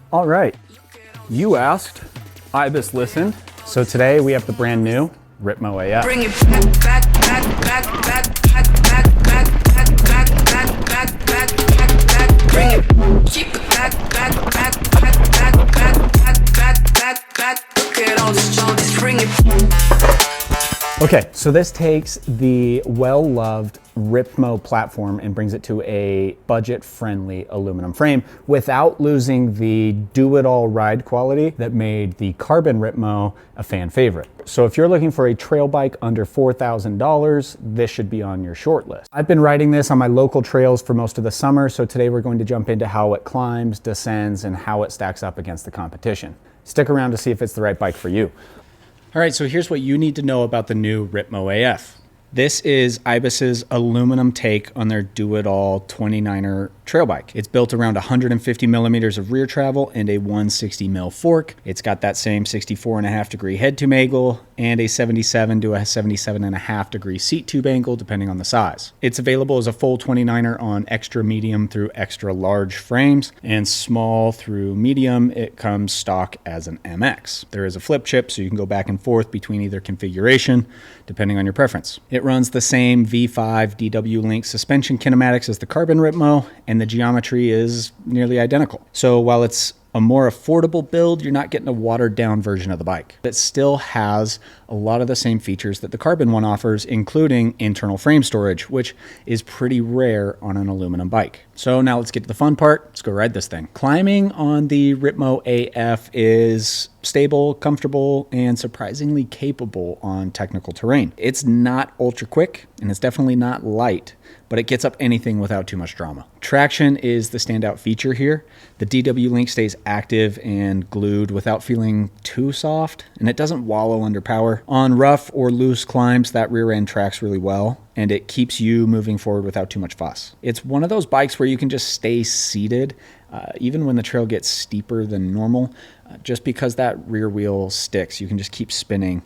All right, you asked, Ibis listened. So today we have the brand new Ripmo AF. Bring it back, bring it, keep it back. Look at all this shoulders, bring it. Okay, so this takes the well-loved Ripmo platform and brings it to a budget-friendly aluminum frame without losing the do-it-all ride quality that made the carbon Ripmo a fan favorite. So if you're looking for a trail bike under $4,000, this should be on your short list. I've been riding this on my local trails for most of the summer, so today we're going to jump into how it climbs, descends, and how it stacks up against the competition. Stick around to see if it's the right bike for you. All right, so here's what you need to know about the new Ripmo AF. This is Ibis's aluminum take on their do-it-all 29er trail bike. It's built around 150 millimeters of rear travel and a 160 mil fork. It's got that same 64.5 degree head tube angle and a 77 to a 77.5 degree seat tube angle, depending on the size. It's available as a full 29er on extra medium through extra large frames, and small through medium, it comes stock as an MX. There is a flip chip, so you can go back and forth between either configuration, depending on your preference. It runs the same V5 DW Link suspension kinematics as the carbon Ripmo, and the geometry is nearly identical. So while it's a more affordable build, you're not getting a watered down version of the bike. It still has a lot of the same features that the carbon one offers, including internal frame storage, which is pretty rare on an aluminum bike. So now let's get to the fun part. Let's go ride this thing. Climbing on the Ripmo AF is stable, comfortable, and surprisingly capable on technical terrain. It's not ultra quick, and it's definitely not light, but it gets up anything without too much drama. Traction is the standout feature here. The DW Link stays active and glued without feeling too soft, and it doesn't wallow under power. On rough or loose climbs, that rear end tracks really well, and it keeps you moving forward without too much fuss. It's one of those bikes where you can just stay seated, even when the trail gets steeper than normal, just because that rear wheel sticks. You can just keep spinning,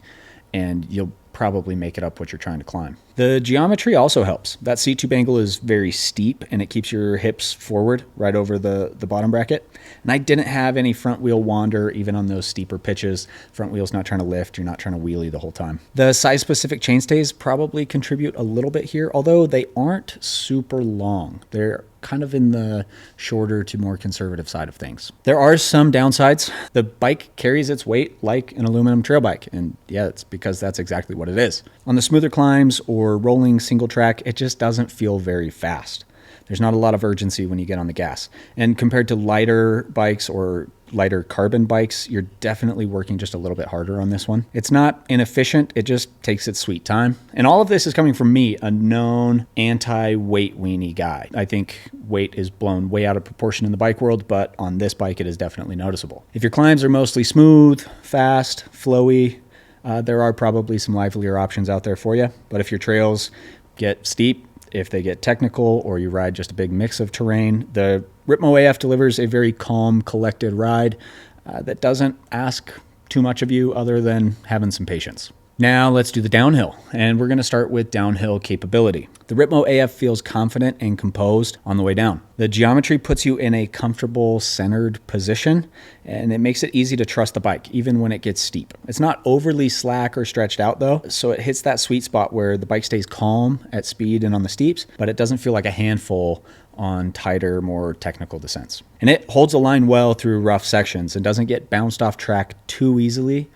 and you'll probably make it up what you're trying to climb. The geometry also helps. That seat tube angle is very steep, and it keeps your hips forward right over the bottom bracket. And I didn't have any front wheel wander even on those steeper pitches. Front wheel's not trying to lift, you're not trying to wheelie the whole time. The size specific chainstays probably contribute a little bit here, although they aren't super long. They're kind of in the shorter to more conservative side of things. There are some downsides. The bike carries its weight like an aluminum trail bike, and yeah, it's because that's exactly what it is. On the smoother climbs or rolling single track, it just doesn't feel very fast. There's not a lot of urgency when you get on the gas. And compared to lighter bikes or lighter carbon bikes, you're definitely working just a little bit harder on this one. It's not inefficient, it just takes its sweet time. And all of this is coming from me, a known anti-weight weenie guy. I think weight is blown way out of proportion in the bike world, but on this bike it is definitely noticeable. If your climbs are mostly smooth, fast, flowy, there are probably some livelier options out there for you. But if your trails get steep, if they get technical, or you ride just a big mix of terrain, the Ripmo AF delivers a very calm, collected ride that doesn't ask too much of you other than having some patience. Now let's do the downhill, and we're going to start with downhill capability. The Ripmo AF feels confident and composed on the way down. The geometry puts you in a comfortable, centered position, and it makes it easy to trust the bike, even when it gets steep. It's not overly slack or stretched out though, so it hits that sweet spot where the bike stays calm at speed and on the steeps, but it doesn't feel like a handful on tighter, more technical descents. And it holds a line well through rough sections and doesn't get bounced off track too easily,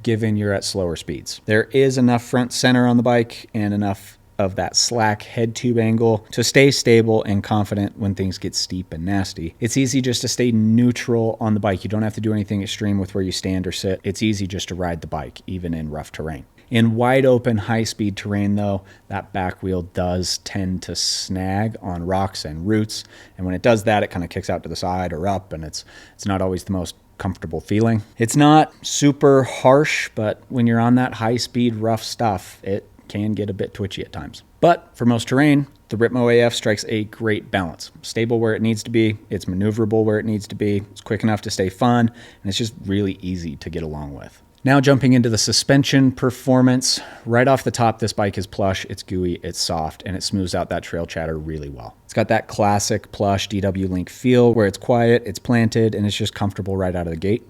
given you're at slower speeds. There is enough front center on the bike and enough of that slack head tube angle to stay stable and confident when things get steep and nasty. It's easy just to stay neutral on the bike. You don't have to do anything extreme with where you stand or sit. It's easy just to ride the bike, even in rough terrain. In wide open, high-speed terrain, though, that back wheel does tend to snag on rocks and roots. And when it does that, it kind of kicks out to the side or up, and it's not always the most comfortable feeling. It's not super harsh, but when you're on that high-speed, rough stuff, it can get a bit twitchy at times. But for most terrain, the Ripmo AF strikes a great balance. Stable where it needs to be, it's maneuverable where it needs to be, it's quick enough to stay fun, and it's just really easy to get along with. Now jumping into the suspension performance, right off the top, this bike is plush, it's gooey, it's soft, and it smooths out that trail chatter really well. It's got that classic plush DW Link feel where it's quiet, it's planted, and it's just comfortable right out of the gate.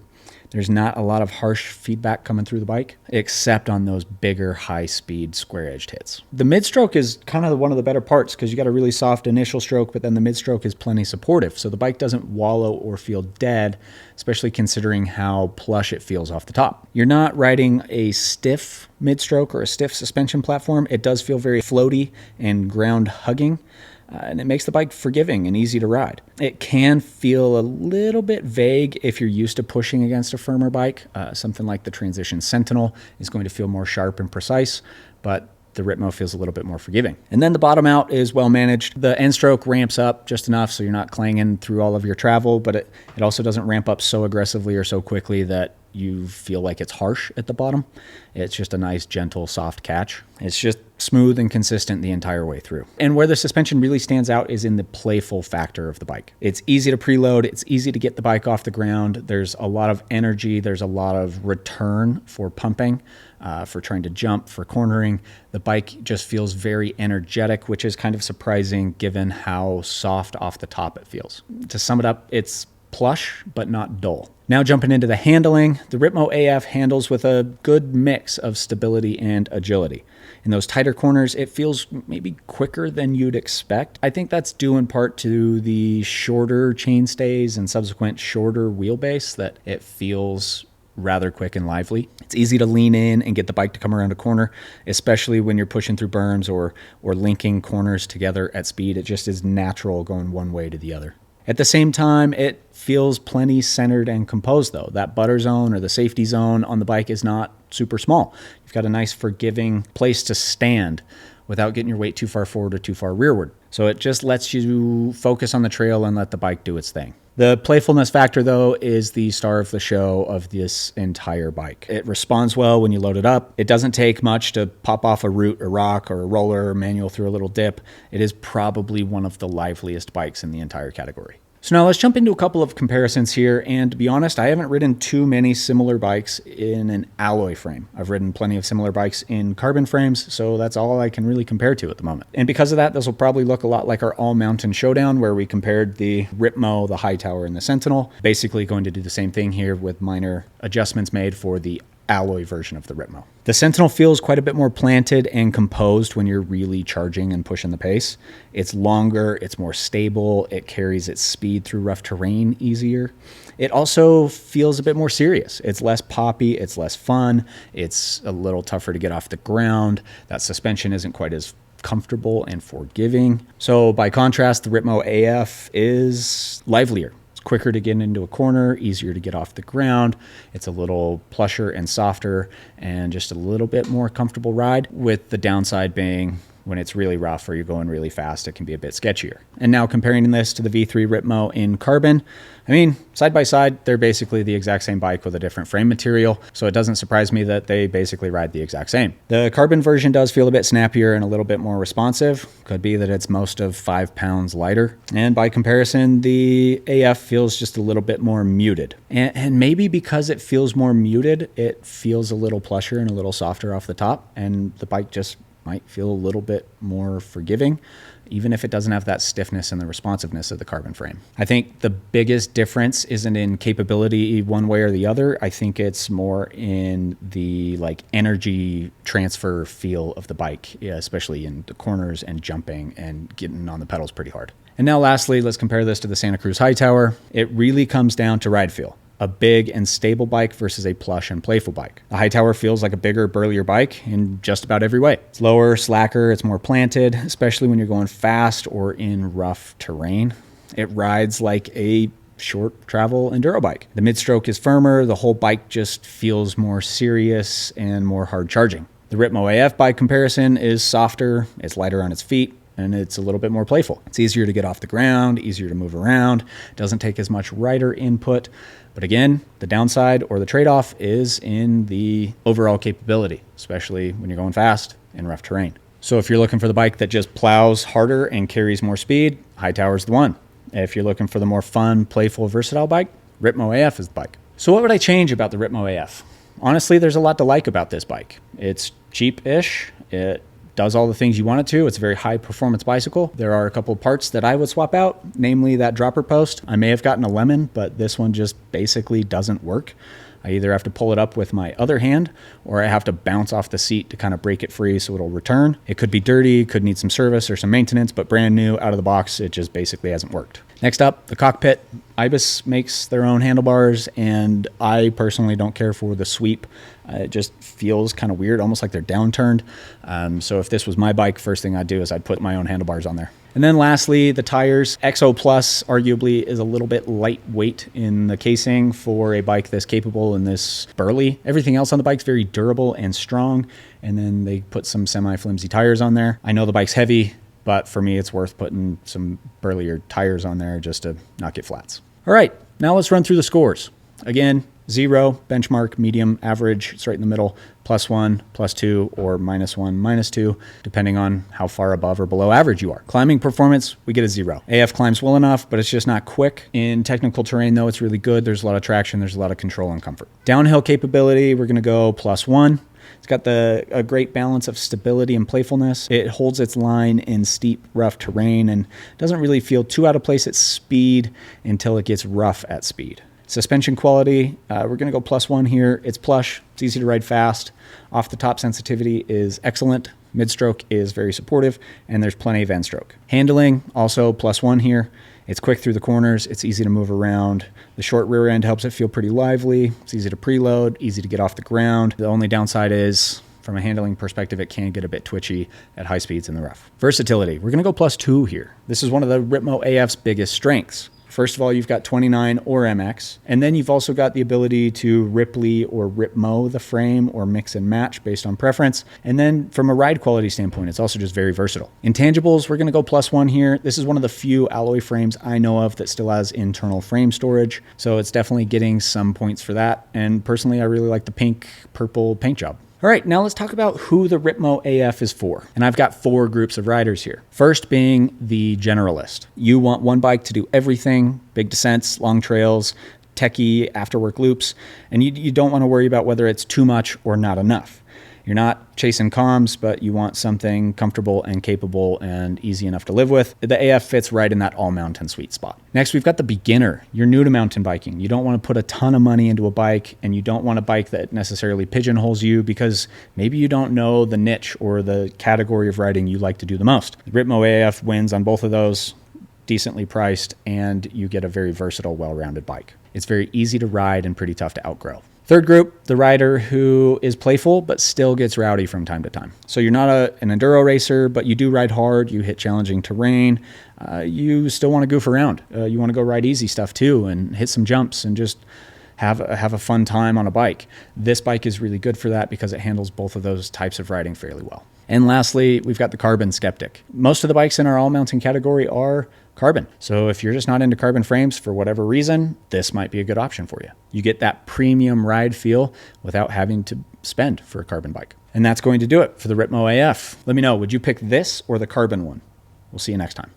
There's not a lot of harsh feedback coming through the bike, except on those bigger, high-speed, square-edged hits. The mid-stroke is kind of one of the better parts because you got a really soft initial stroke, but then the mid-stroke is plenty supportive, so the bike doesn't wallow or feel dead, especially considering how plush it feels off the top. You're not riding a stiff mid-stroke or a stiff suspension platform. It does feel very floaty and ground-hugging. And it makes the bike forgiving and easy to ride. It can feel a little bit vague if you're used to pushing against a firmer bike. Something like the Transition Sentinel is going to feel more sharp and precise, but the Ripmo feels a little bit more forgiving. And then the bottom out is well managed. The end stroke ramps up just enough so you're not clanging through all of your travel, but it also doesn't ramp up so aggressively or so quickly that you feel like it's harsh at the bottom. It's just a nice, gentle, soft catch. It's just smooth and consistent the entire way through. And where the suspension really stands out is in the playful factor of the bike. It's easy to preload. It's easy to get the bike off the ground. There's a lot of energy. There's a lot of return for pumping, for trying to jump, for cornering. The bike just feels very energetic, which is kind of surprising given how soft off the top it feels. To sum it up, it's plush, but not dull. Now jumping into the handling, the Ripmo AF handles with a good mix of stability and agility. In those tighter corners, it feels maybe quicker than you'd expect. I think that's due in part to the shorter chainstays and subsequent shorter wheelbase that it feels rather quick and lively. It's easy to lean in and get the bike to come around a corner, especially when you're pushing through berms or linking corners together at speed. It just is natural going one way to the other. At the same time, it feels plenty centered and composed though. That butter zone or the safety zone on the bike is not super small. You've got a nice forgiving place to stand without getting your weight too far forward or too far rearward. So it just lets you focus on the trail and let the bike do its thing. The playfulness factor, though, is the star of the show of this entire bike. It responds well when you load it up. It doesn't take much to pop off a root, a rock, or a roller, or manual through a little dip. It is probably one of the liveliest bikes in the entire category. So now let's jump into a couple of comparisons here. And to be honest, I haven't ridden too many similar bikes in an alloy frame. I've ridden plenty of similar bikes in carbon frames, so that's all I can really compare to at the moment. And because of that, this will probably look a lot like our all-mountain showdown where we compared the Ripmo, the Hightower, and the Sentinel. Basically going to do the same thing here with minor adjustments made for the alloy version of the Ripmo. The Sentinel feels quite a bit more planted and composed when you're really charging and pushing the pace. It's longer, it's more stable, it carries its speed through rough terrain easier. It also feels a bit more serious. It's less poppy, it's less fun, it's a little tougher to get off the ground. That suspension isn't quite as comfortable and forgiving. So by contrast, the Ripmo AF is livelier. Quicker to get into a corner, easier to get off the ground. It's a little plusher and softer and just a little bit more comfortable ride, with the downside being when it's really rough or you're going really fast, it can be a bit sketchier. And now comparing this to the V3 Ripmo in carbon, I mean, side by side, they're basically the exact same bike with a different frame material, so it doesn't surprise me that they basically ride the exact same. The carbon version does feel a bit snappier and a little bit more responsive. Could be that it's most of 5 pounds lighter. And by comparison, the AF feels just a little bit more muted. And maybe because it feels more muted, it feels a little plusher and a little softer off the top, and the bike just might feel a little bit more forgiving, even if it doesn't have that stiffness and the responsiveness of the carbon frame. I think the biggest difference isn't in capability one way or the other. I think it's more in the energy transfer feel of the bike, especially in the corners and jumping and getting on the pedals pretty hard. And now lastly, let's compare this to the Santa Cruz Hightower. It really comes down to ride feel. A big and stable bike versus a plush and playful bike. The Hightower feels like a bigger, burlier bike in just about every way. It's lower, slacker, it's more planted, especially when you're going fast or in rough terrain. It rides like a short travel enduro bike. The mid-stroke is firmer, the whole bike just feels more serious and more hard charging. The Ripmo AF by comparison is softer, it's lighter on its feet, and it's a little bit more playful. It's easier to get off the ground, easier to move around, doesn't take as much rider input. But again, the downside or the trade-off is in the overall capability, especially when you're going fast in rough terrain. So if you're looking for the bike that just plows harder and carries more speed, Hightower's the one. If you're looking for the more fun, playful, versatile bike, Ripmo AF is the bike. So what would I change about the Ripmo AF? Honestly, there's a lot to like about this bike. It's cheap-ish. It does all the things you want it to. It's a very high performance bicycle. There are a couple of parts that I would swap out, namely that dropper post. I may have gotten a lemon, but this one just basically doesn't work. I either have to pull it up with my other hand or I have to bounce off the seat to kind of break it free so it'll return. It could be dirty, could need some service or some maintenance, but brand new out of the box, it just basically hasn't worked. Next up, the cockpit. Ibis makes their own handlebars, and I personally don't care for the sweep. It just feels kind of weird, almost like they're downturned. So if this was my bike, first thing I'd do is I'd put my own handlebars on there. And then lastly, the tires. XO Plus arguably is a little bit lightweight in the casing for a bike this capable and this burly. Everything else on the bike's very durable and strong. And then they put some semi-flimsy tires on there. I know the bike's heavy, but for me, it's worth putting some burlier tires on there just to not get flats. All right, now let's run through the scores. Again, 0, benchmark, medium, average, it's right in the middle, +1, +2, or -1, -2, depending on how far above or below average you are. Climbing performance, we get a 0. AF climbs well enough, but it's just not quick. In technical terrain, though, it's really good. There's a lot of traction, there's a lot of control and comfort. Downhill capability, we're gonna go +1. It's got a great balance of stability and playfulness. It holds its line in steep, rough terrain and doesn't really feel too out of place at speed until it gets rough at speed. Suspension quality, we're gonna go +1 here. It's plush, it's easy to ride fast. Off the top sensitivity is excellent. Mid-stroke is very supportive, and there's plenty of end stroke. Handling, also +1 here. It's quick through the corners, it's easy to move around. The short rear end helps it feel pretty lively. It's easy to preload, easy to get off the ground. The only downside is, from a handling perspective, it can get a bit twitchy at high speeds in the rough. Versatility, we're gonna go +2 here. This is one of the Ripmo AF's biggest strengths. First of all, you've got 29 or MX, and then you've also got the ability to Ripley or Ripmo the frame or mix and match based on preference. And then from a ride quality standpoint, it's also just very versatile. Intangibles, we're gonna go +1 here. This is one of the few alloy frames I know of that still has internal frame storage, so it's definitely getting some points for that. And personally, I really like the pink, purple paint job. All right, now let's talk about who the Ripmo AF is for. And I've got 4 groups of riders here. First being the generalist. You want one bike to do everything, big descents, long trails, techie, after-work loops, and you don't want to worry about whether it's too much or not enough. You're not chasing comms, but you want something comfortable and capable and easy enough to live with. The AF fits right in that all-mountain sweet spot. Next, we've got the beginner. You're new to mountain biking. You don't want to put a ton of money into a bike, and you don't want a bike that necessarily pigeonholes you because maybe you don't know the niche or the category of riding you like to do the most. The Ripmo AF wins on both of those, decently priced, and you get a very versatile, well-rounded bike. It's very easy to ride and pretty tough to outgrow. Third group, the rider who is playful but still gets rowdy from time to time. So you're not an enduro racer, but you do ride hard, you hit challenging terrain, you still want to goof around. You want to go ride easy stuff too and hit some jumps and just have a fun time on a bike. This bike is really good for that because it handles both of those types of riding fairly well. And lastly, we've got the carbon skeptic. Most of the bikes in our all-mountain category are carbon. So if you're just not into carbon frames for whatever reason, this might be a good option for you. You get that premium ride feel without having to spend for a carbon bike. And that's going to do it for the Ripmo AF. Let me know, would you pick this or the carbon one? We'll see you next time.